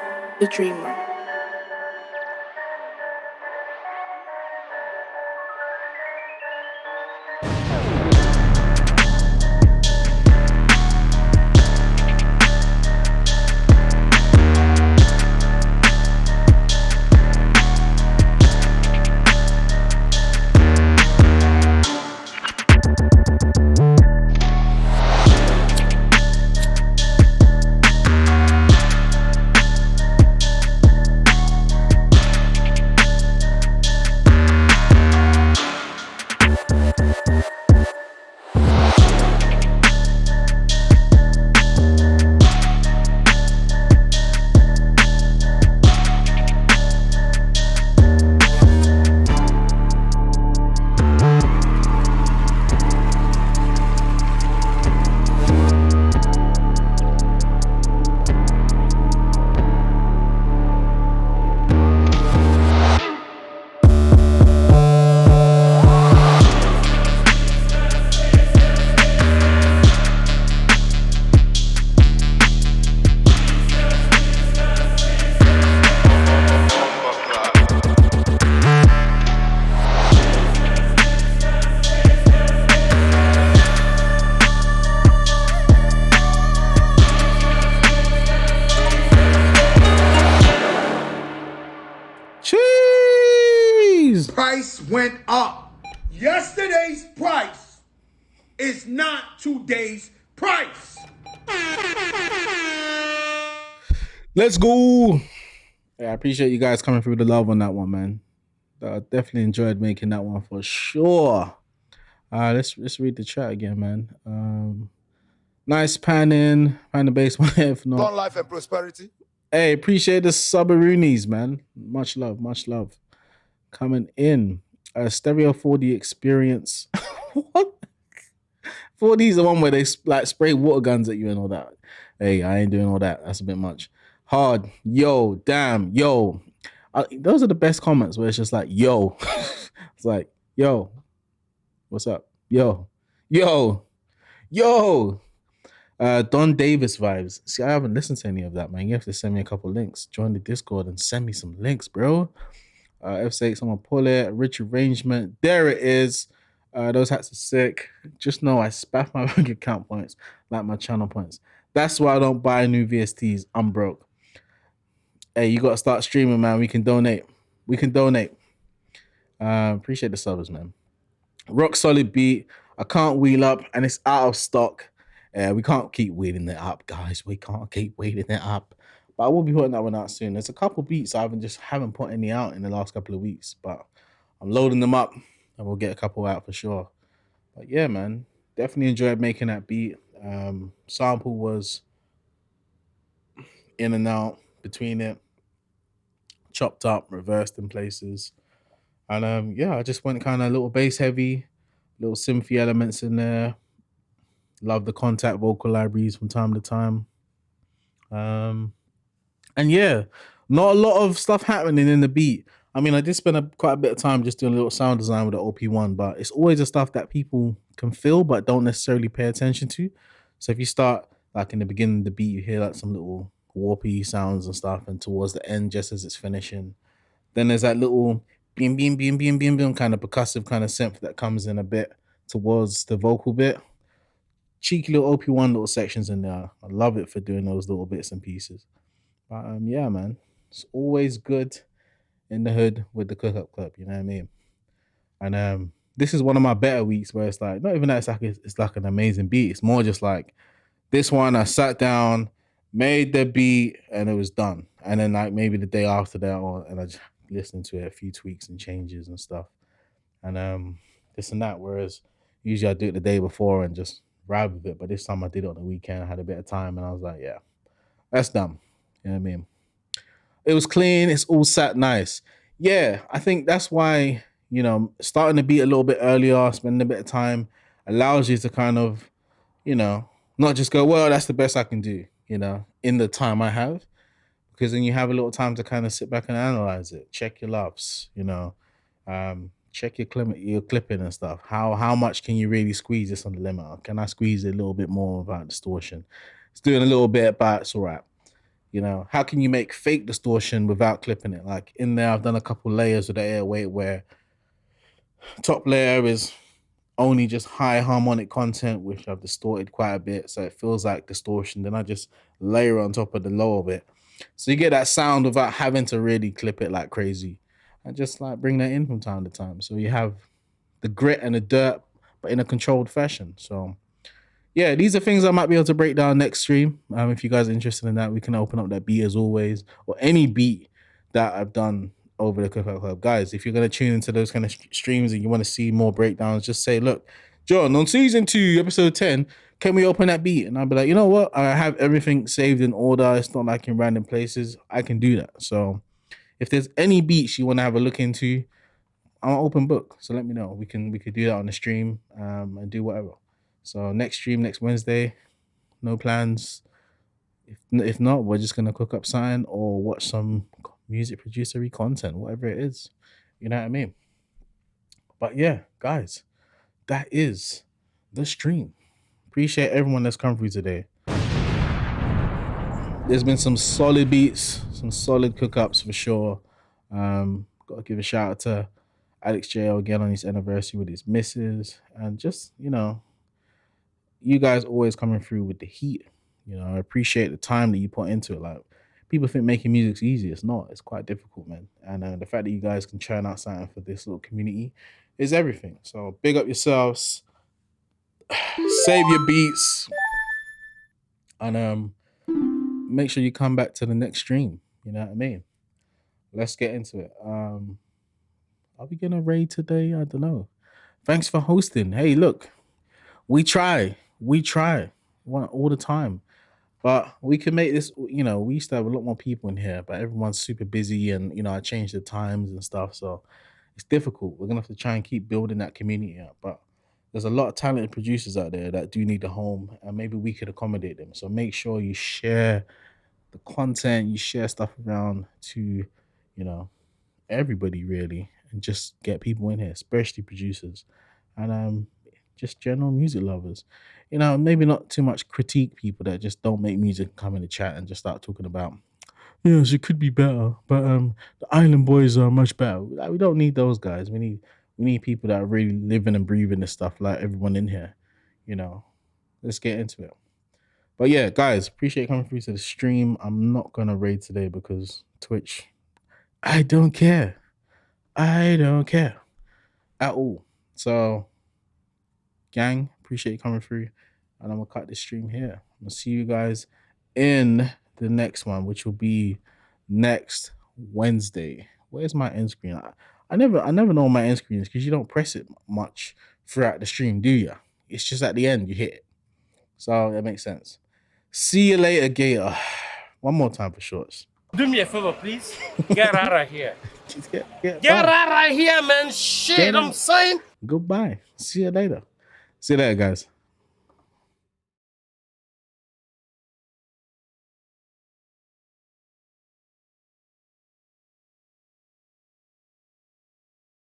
the Dreamer. Price went up. Yesterday's price is not today's Price! Let's go. Yeah, I appreciate you guys coming through the love on that one, man. I definitely enjoyed making that one for sure. Let's read the chat again, man. Nice pan the base one. If not, Long life and prosperity. hey, appreciate the subaroonies, man. Much love. Coming in. Stereo 4D experience. What? 4D is the one where they like spray water guns at you and all that. Hey, I ain't doing all that. That's a bit much. Hard. Yo, damn, yo. Those are the best comments where it's just like, yo. It's like, yo, what's up? Yo. Don Davis vibes. See, I haven't listened to any of that, man. You have to send me a couple links. Join the Discord and send me some links, bro. F6, I'm gonna pull it. Rich arrangement. There it is. Those hats are sick. Just know I spaff my bank account points like my channel points. That's why I don't buy new VSTs. I'm broke. Hey, you gotta start streaming, man. We can donate. Appreciate the subs, man. Rock solid beat. I can't wheel up, and it's out of stock. We can't keep wheeling it up, guys. We can't keep wheeling it up. But I will be putting that one out soon. There's a couple beats I haven't put any out in the last couple of weeks, but I'm loading them up, and we'll get a couple out for sure. But yeah, man, definitely enjoyed making that beat. Sample was in and out between it, chopped up, reversed in places. And yeah, I just went kind of a little bass heavy, little synthy elements in there. Love the contact vocal libraries from time to time. And yeah, not a lot of stuff happening in the beat. I mean, I did spend quite a bit of time just doing a little sound design with the OP1, but it's always the stuff that people can feel but don't necessarily pay attention to. So if you start like in the beginning of the beat, you hear like some little warpy sounds and stuff, and towards the end, just as it's finishing, then there's that little beam, beam, beam, beam, beam, beam kind of percussive kind of synth that comes in a bit towards the vocal bit. Cheeky little OP1 little sections in there. I love it for doing those little bits and pieces. But yeah, man, it's always good in the hood with the Cook Up Club, you know what I mean? And this is one of my better weeks where it's like, not even that it's like an amazing beat. It's more just like this one, I sat down, made the beat, and it was done. And then like maybe the day after that, and I just listened to it, a few tweaks and changes and stuff. And this and that. Whereas usually I do it the day before and just ride with it. But this time I did it on the weekend. I had a bit of time and I was like, yeah, that's dumb. You know what I mean? It was clean. It's all sat nice. Yeah, I think that's why, you know, starting the beat a little bit earlier, spending a bit of time allows you to kind of, you know, not just go, well, that's the best I can do, you know, in the time I have. Because then you have a little time to kind of sit back and analyze it, check your loves, you know, check your clipping and stuff. How much can you really squeeze this on the limiter? Can I squeeze it a little bit more without distortion? It's doing a little bit, but it's all right. You know, how can you make fake distortion without clipping it? Like in there, I've done a couple layers with the 808 where top layer is only just high harmonic content, which I've distorted quite a bit. So it feels like distortion. Then I just layer on top of the lower bit. So you get that sound without having to really clip it like crazy. And just like bring that in from time to time. So you have the grit and the dirt, but in a controlled fashion. So yeah, these are things I might be able to break down next stream. If you guys are interested in that, we can open up that beat as always, or any beat that I've done over the Cook Up Club. Guys, if you're going to tune into those kind of streams and you want to see more breakdowns, just say, look, John, on season 2, episode 10, can we open that beat? And I'll be like, you know what? I have everything saved in order. It's not like in random places. I can do that. So if there's any beats you want to have a look into, I'm an open book. So let me know. We could do that on the stream and do whatever. So next stream, next Wednesday, no plans. If not, we're just going to cook up something or watch some music producery content, whatever it is. You know what I mean? But yeah, guys, that is the stream. Appreciate everyone that's come through today. There's been some solid beats, some solid cook-ups for sure. Got to give a shout out to Alex JL again on his anniversary with his misses. And just, you know, you guys always coming through with the heat. You know, I appreciate the time that you put into it. Like, people think making music's easy. It's not. It's quite difficult, man. And the fact that you guys can churn out something for this little community is everything. So big up yourselves. Save your beats. And make sure you come back to the next stream. You know what I mean? Let's get into it. Are we gonna raid today? I don't know. Thanks for hosting. Hey, look, we try all the time, but we can make this. You know, we used to have a lot more people in here, but everyone's super busy, and I changed the times and stuff, so it's difficult. We're gonna have to try and keep building that community up, but there's a lot of talented producers out there that do need a home, and maybe we could accommodate them. So make sure you share the content, you share stuff around to, everybody really, and just get people in here, especially producers and just general music lovers. Maybe not too much critique people that just don't make music and come in the chat and just start talking about, yes, it could be better, but the Island Boys are much better. Like, we don't need those guys. We need people that are really living and breathing this stuff like everyone in here. Let's get into it. But yeah, guys, appreciate coming through to the stream. I'm not gonna raid today because Twitch, I don't care at all. So gang, appreciate you coming through, and I'm gonna cut this stream here. I'm gonna see you guys in the next one, which will be next Wednesday. Where's my end screen? I never know my end screen is because you don't press it much throughout the stream, do you? It's just at the end you hit it. So that makes sense. See you later, Gator. One more time for shorts. Do me a favor, please. Get out of here. Get Get out of here, man. Shit, Get I'm out. saying. Goodbye. See you later. See you later, guys.